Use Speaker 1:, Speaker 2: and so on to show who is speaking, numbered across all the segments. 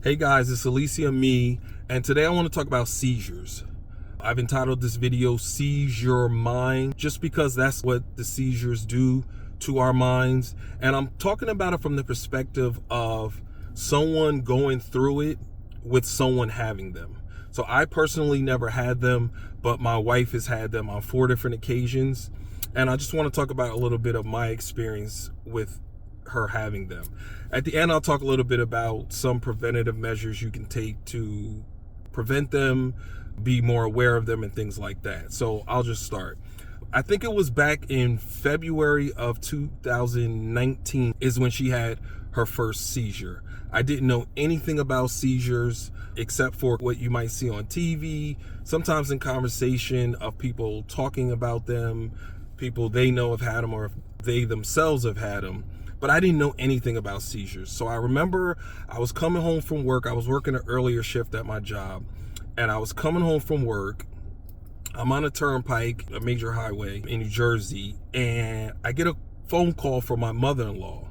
Speaker 1: Hey guys, it's Alicia Me, and today I want to talk about seizures. I've entitled this video Seizure Mind, just because that's what the seizures do to our minds. And I'm talking about it from the perspective of someone going through it with someone having them. So I personally never had them, but my wife has had them on 4 different occasions. And I just want to talk about a little bit of my experience with her having them. At the end, I'll talk a little bit about some preventative measures you can take to prevent them, be more aware of them, and things like that. So I'll just start. I think it was back in February of 2019 is when she had her first seizure. I didn't know anything about seizures except for what you might see on TV, sometimes in conversation of people talking about them, people they know have had them or if they themselves have had them. But I didn't know anything about seizures. So I remember I was coming home from work. I was working an earlier shift at my job, and I was coming home from work. I'm on a turnpike, a major highway in New Jersey, and I get a phone call from my mother-in-law.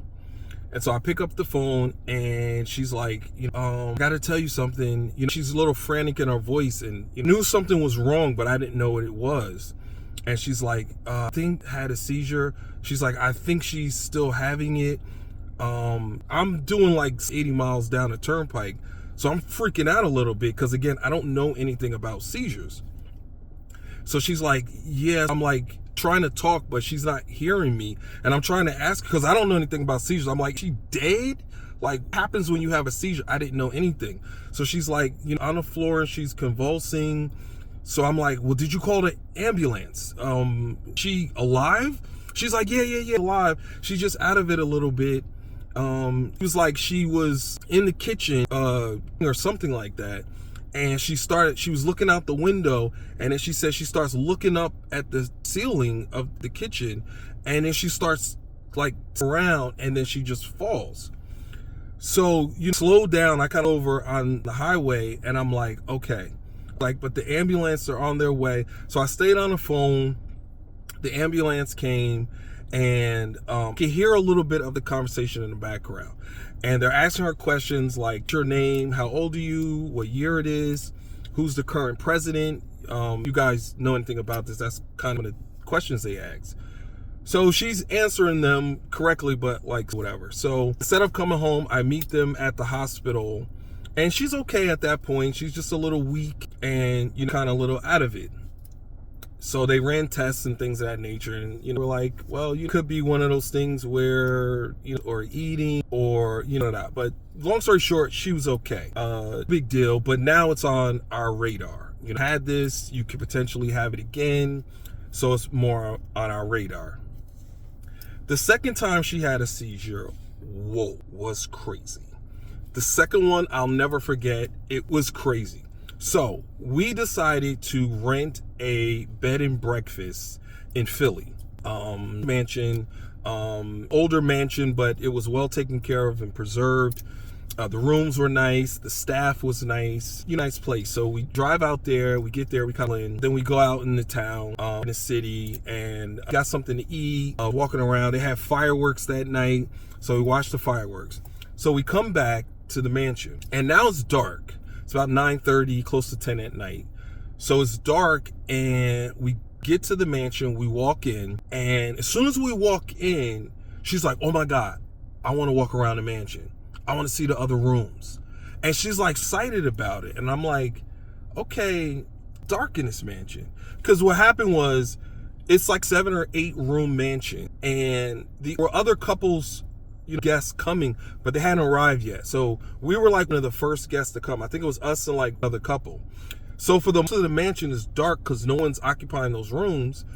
Speaker 1: And so I pick up the phone, and she's like, I gotta tell you something. She's a little frantic in her voice, and knew something was wrong, but I didn't know what it was. And she's like, I think had a seizure. She's like, I think she's still having it. I'm doing like 80 miles down the turnpike. So I'm freaking out a little bit because, again, I don't know anything about seizures. So she's like, yeah, I'm like trying to talk, but she's not hearing me. And I'm trying to ask because I don't know anything about seizures. I'm like, she dead? Like, happens when you have a seizure. I didn't know anything. So she's like, on the floor and she's convulsing. So I'm like, well, did you call the ambulance? She alive? She's like, yeah, alive. She's just out of it a little bit. It was like she was in the kitchen or something like that. And she was looking out the window, and then she said she starts looking up at the ceiling of the kitchen, and then she starts like around, and then she just falls. So you slow down, I got over on the highway, and I'm like, okay. But the ambulance are on their way. So I stayed on the phone. The ambulance came, and you can hear a little bit of the conversation in the background. And they're asking her questions like, your name, how old are you, what year it is, who's the current president. You guys know anything about this? That's kind of the questions they ask. So she's answering them correctly, but like whatever. So instead of coming home, I meet them at the hospital. And she's okay at that point. She's just a little weak and, kind of a little out of it. So they ran tests and things of that nature. And, we're like, well, you could be one of those things where, or eating or, that. But long story short, she was okay. Big deal. But now it's on our radar. Had this, you could potentially have it again. So it's more on our radar. The second time she had a seizure, was crazy. The second one, I'll never forget. It was crazy. So we decided to rent a bed and breakfast in Philly. Mansion, older mansion, but it was well taken care of and preserved. The rooms were nice. The staff was nice. Nice place. So we drive out there. We get there. We come in. Then we go out in the town, in the city, and got something to eat. Walking around. They had fireworks that night. So we watched the fireworks. So we come back to the mansion, and now it's dark. It's about 9:30, close to 10 at night. So it's dark, and we get to the mansion. We walk in, and as soon as we walk in, she's like, oh my God, I want to walk around the mansion. I want to see the other rooms. And she's like excited about it. And I'm like, okay, dark in this mansion. Because what happened was, it's like 7 or 8 room mansion, and there were other couples, guests coming, but they hadn't arrived yet. So we were like one of the first guests to come. I think it was us and like another couple. So for the most of the mansion is dark because no one's occupying those rooms.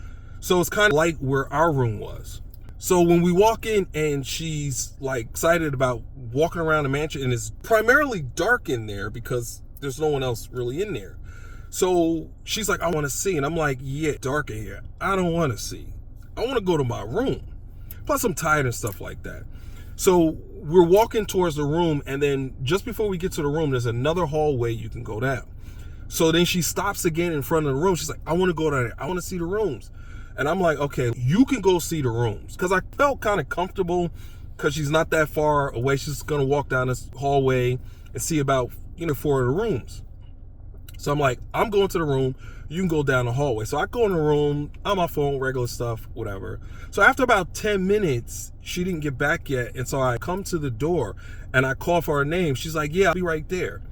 Speaker 1: So it's kind of like where our room was. So when we walk in and she's like excited about walking around the mansion, and it's primarily dark in there because there's no one else really in there. So she's like, I want to see. And I'm like, yeah, dark in here. I don't want to see. I want to go to my room. Plus I'm tired and stuff like that. So we're walking towards the room, and then just before we get to the room, there's another hallway you can go down. So then she stops again in front of the room. She's like, I want to go down there. I want to see the rooms. And I'm like, okay, you can go see the rooms. Because I felt kind of comfortable because she's not that far away. She's just going to walk down this hallway. and see about 4 of the rooms. So I'm like, I'm going to the room, you can go down the hallway. So I go in the room, on my phone, regular stuff, whatever. So after about 10 minutes, she didn't get back yet. And so I come to the door and I call for her name. She's like, yeah, I'll be right there.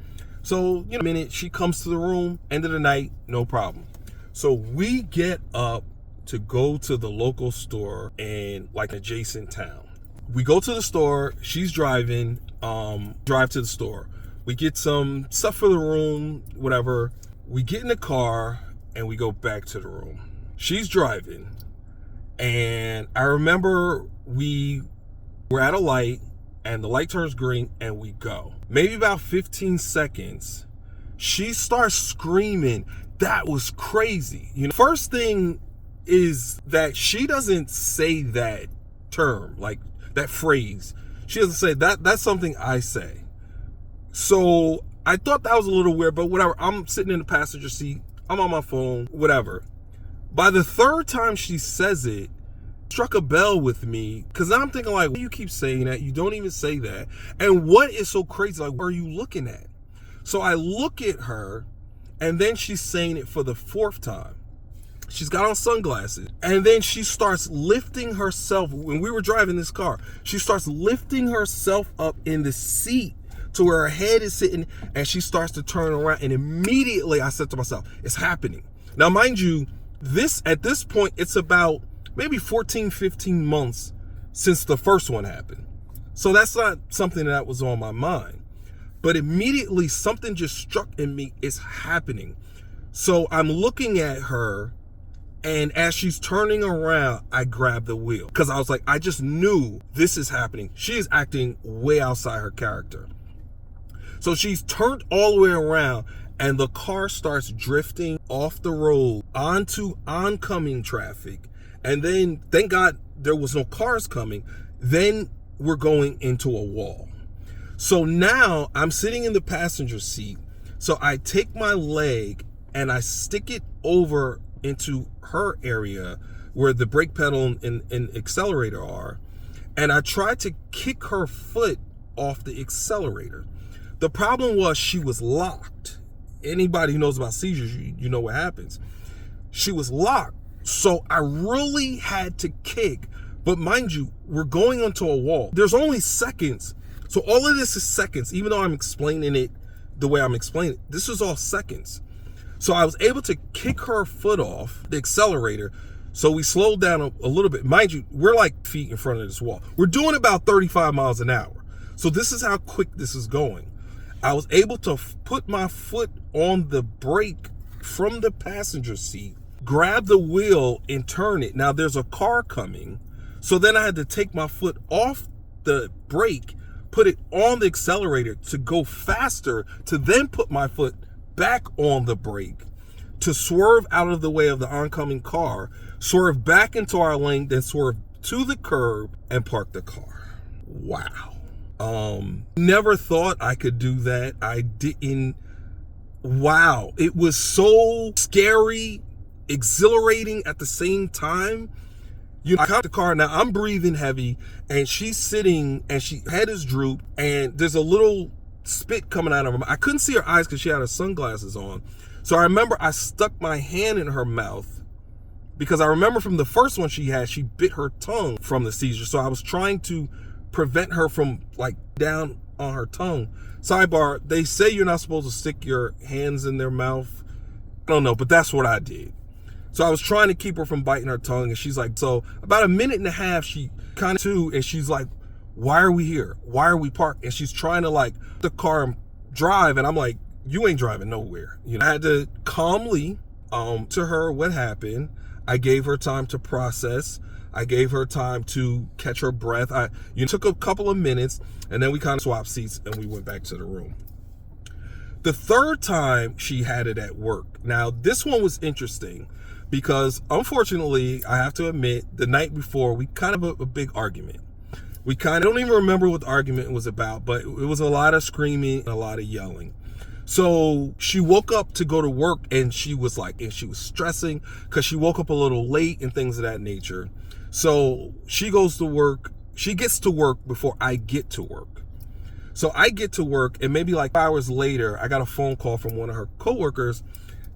Speaker 1: So, a minute, she comes to the room, end of the night, no problem. So we get up to go to the local store in like adjacent town. We go to the store, she's driving, drive to the store. We get some stuff for the room, whatever. We get in the car and we go back to the room. She's driving. And I remember we were at a light and the light turns green and we go. Maybe about 15 seconds, she starts screaming, that was crazy. First thing is that she doesn't say that term, like that phrase. She doesn't say that. That's something I say. So I thought that was a little weird, but whatever. I'm sitting in the passenger seat. I'm on my phone, whatever. By the third time she says it, struck a bell with me, because now I'm thinking like, why do you keep saying that? You don't even say that. And what is so crazy? Like, what are you looking at? So I look at her, and then she's saying it for the 4th time. She's got on sunglasses. And then she starts lifting herself. When we were driving this car, she starts lifting herself up in the seat to where her head is sitting, and she starts to turn around. And immediately I said to myself, it's happening. Now, mind you, at this point, it's about maybe 14, 15 months since the first one happened. So that's not something that was on my mind. But immediately something just struck in me, it's happening. So I'm looking at her, and as she's turning around, I grab the wheel. Because I was like, I just knew this is happening. She is acting way outside her character. So she's turned all the way around, and the car starts drifting off the road onto oncoming traffic. And then, thank God, there was no cars coming. Then we're going into a wall. So now I'm sitting in the passenger seat. So I take my leg and I stick it over into her area where the brake pedal and accelerator are. And I tried to kick her foot off the accelerator. The problem was she was locked. Anybody who knows about seizures, you know what happens. She was locked. So I really had to kick. But mind you, we're going onto a wall. There's only seconds. So all of this is seconds, even though I'm explaining it the way I'm explaining it. This is all seconds. So I was able to kick her foot off the accelerator. So we slowed down a little bit. Mind you, we're like feet in front of this wall. We're doing about 35 miles an hour. So this is how quick this is going. I was able to put my foot on the brake from the passenger seat, grab the wheel and turn it. Now there's a car coming. So then I had to take my foot off the brake, put it on the accelerator to go faster, to then put my foot back on the brake to swerve out of the way of the oncoming car, swerve back into our lane, then swerve to the curb and park the car. Wow. Never thought I could do that. I didn't. Wow. It was so scary, exhilarating at the same time. I got the car. Now I'm breathing heavy and she's sitting and she head is drooped and there's a little spit coming out of her mouth. I couldn't see her eyes because she had her sunglasses on. So I remember I stuck my hand in her mouth because I remember from the first one she bit her tongue from the seizure. So I was trying to prevent her from like down on her tongue. Sidebar, they say you're not supposed to stick your hands in their mouth. I don't know, but that's what I did. So I was trying to keep her from biting her tongue, and she's like, so about a minute and a half, she kind of too, and she's like, why are we here? Why are we parked? And she's trying to like the car and drive, and I'm like, you ain't driving nowhere. I had to calmly to her what happened. I gave her time to process. I gave her time to catch her breath. Took a couple of minutes, and then we kind of swapped seats and we went back to the room. The third time she had it at work. Now, this one was interesting because unfortunately, I have to admit, the night before, we kind of a big argument. We kind of don't even remember what the argument was about, but it was a lot of screaming and a lot of yelling. So she woke up to go to work and she was stressing because she woke up a little late and things of that nature. So she goes to work. She gets to work before I get to work. So I get to work, and maybe like 5 hours later, I got a phone call from one of her coworkers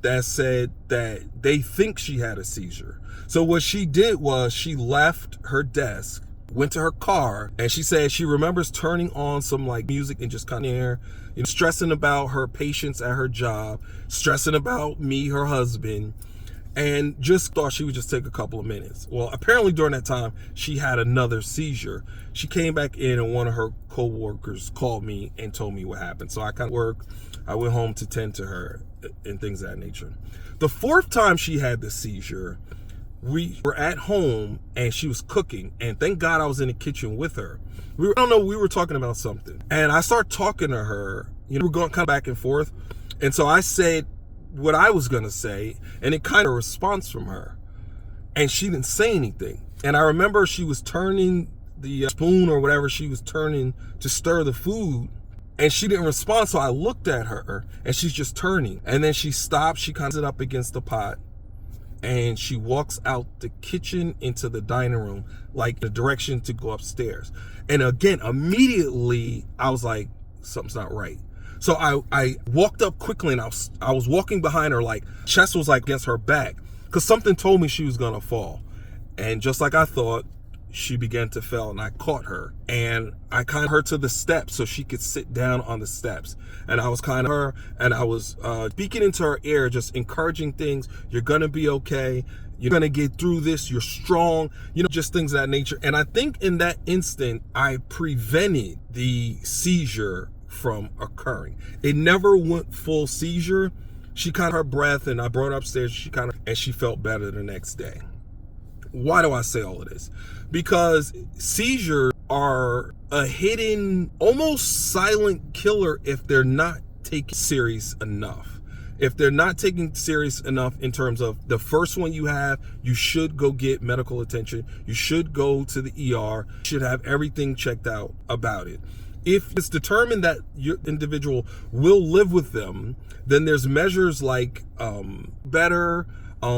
Speaker 1: that said that they think she had a seizure. So what she did was she left her desk, went to her car, and she said she remembers turning on some like music and just kind of there, stressing about her patients at her job, stressing about me, her husband, and just thought she would just take a couple of minutes. Well, apparently during that time, she had another seizure. She came back in, and one of her co-workers called me and told me what happened. So I kind of worked. I went home to tend to her and things of that nature. The 4th time she had the seizure, we were at home and she was cooking, and thank God I was in the kitchen with her. We were talking about something, and I started talking to her. We're going kind of back and forth, and so I said what I was gonna say, and it kind of a response from her, and she didn't say anything. And I remember she was turning the spoon or whatever she was turning to stir the food, and she didn't respond. So I looked at her, and she's just turning, and then she stops. She comes it up against the pot, and she walks out the kitchen into the dining room, like the direction to go upstairs. And again, immediately I was like, something's not right. So I walked up quickly, and I was walking behind her, like chest was like against her back, because something told me she was gonna fall. And just like I thought, she began to fall, and I caught her, and I kind of her to the steps so she could sit down on the steps. And I was kind of her, and I was speaking into her ear, just encouraging things. You're gonna be okay. You're gonna get through this. You're strong. Just things of that nature. And I think in that instant, I prevented the seizure from occurring. It never went full seizure. She caught her breath, and I brought her upstairs. And she felt better the next day. Why do I say all of this? Because seizures are a hidden, almost silent killer if they're not taken serious enough. If they're not taken serious enough in terms of the first one you have, you should go get medical attention. You should go to the ER. You should have everything checked out about it. If it's determined that your individual will live with them, then there's measures like better.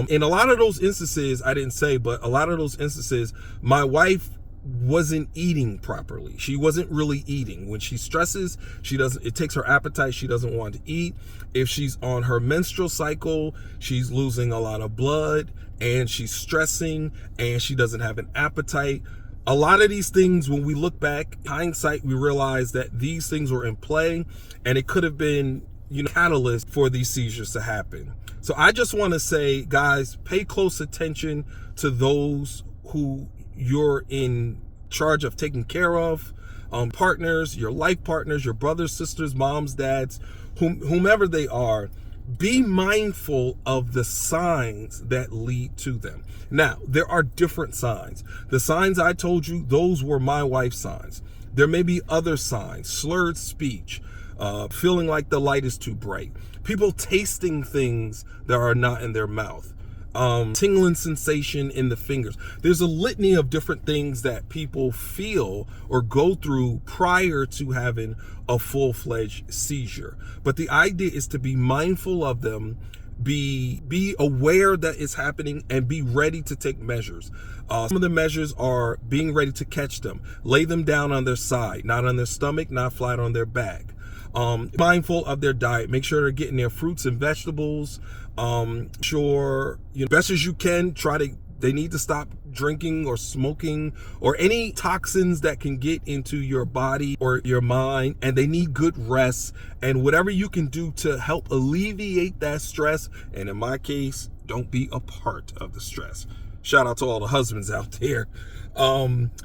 Speaker 1: In a lot of those instances, I didn't say, but a lot of those instances, my wife wasn't eating properly. She wasn't really eating. When she stresses, it takes her appetite. She doesn't want to eat. If she's on her menstrual cycle, she's losing a lot of blood, and she's stressing, and she doesn't have an appetite. A lot of these things, when we look back, hindsight, we realize that these things were in play, and it could have been, catalyst for these seizures to happen. So I just want to say, guys, pay close attention to those who you're in charge of taking care of, partners, your life partners, your brothers, sisters, moms, dads, whomever they are. Be mindful of the signs that lead to them. Now, there are different signs. The signs I told you, those were my wife's signs. There may be other signs, slurred speech, feeling like the light is too bright, people tasting things that are not in their mouth, tingling sensation in the fingers. There's a litany of different things that people feel or go through prior to having a full-fledged seizure. But the idea is to be mindful of them, be aware that it's happening, and be ready to take measures. Some of the measures are being ready to catch them, lay them down on their side, not on their stomach, not flat on their back. Mindful of their diet, make sure they're getting their fruits and vegetables. Sure, best as you can, they need to stop drinking or smoking or any toxins that can get into your body or your mind, and they need good rest, and whatever you can do to help alleviate that stress. And in my case, don't be a part of the stress. Shout out to all the husbands out there.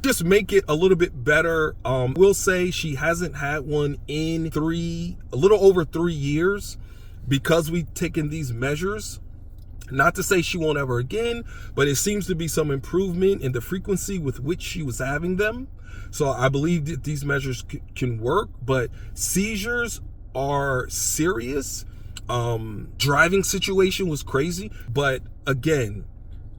Speaker 1: Just make it a little bit better. We'll say she hasn't had one in a little over 3 years because we've taken these measures. Not to say she won't ever again, but it seems to be some improvement in the frequency with which she was having them. So I believe that these measures can work, but seizures are serious. Driving situation was crazy, but again,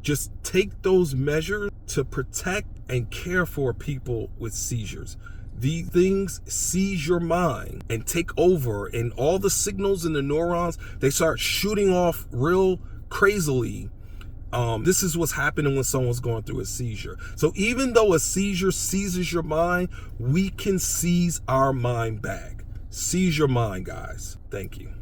Speaker 1: just take those measures to protect and care for people with seizures. These things seize your mind and take over, and all the signals in the neurons, they start shooting off real crazily. This is what's happening when someone's going through a seizure. So even though a seizure seizes your mind, we can seize our mind back. Seize your mind, guys. Thank you.